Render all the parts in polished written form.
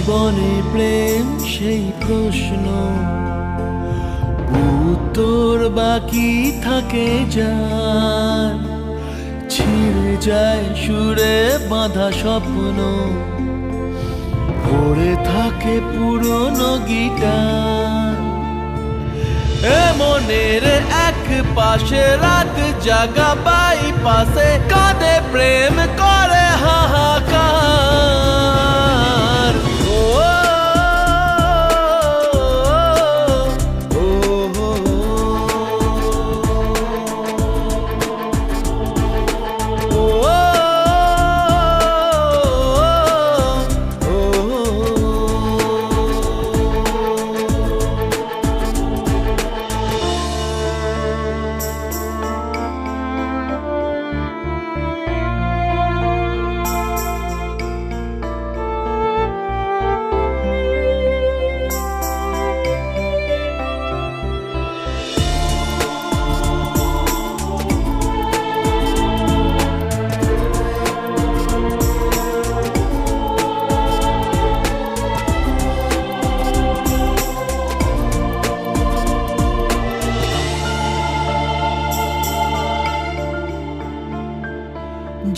জীবনে প্রেম সেই প্রশ্ন, উত্তর বাকি থাকে যার, ছিঁড়ে যায় সুরে বাঁধা স্বপ্ন, পড়ে থাকে পুরনো গিটার। এ মনের এক পাশে রাত জাগা বাই পাশে কাঁদে প্রেম করে হাহাকার। ও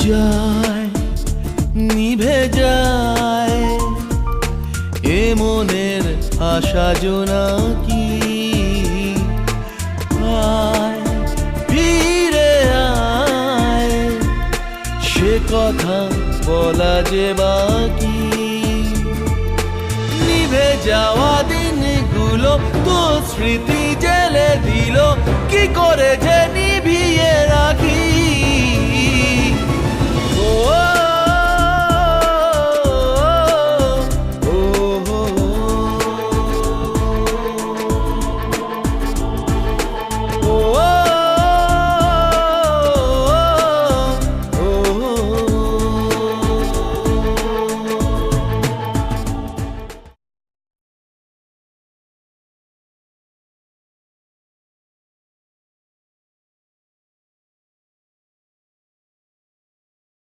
যায় নিভে যায় এ মনের আশা জোনাকি, আয় ফিরে আয় সে কথা বলা যে বাকি। নিভে যাওয়া দিনগুলো তো স্মৃতি জেলে দিল, কি করে যে নিভিয়ে রাখ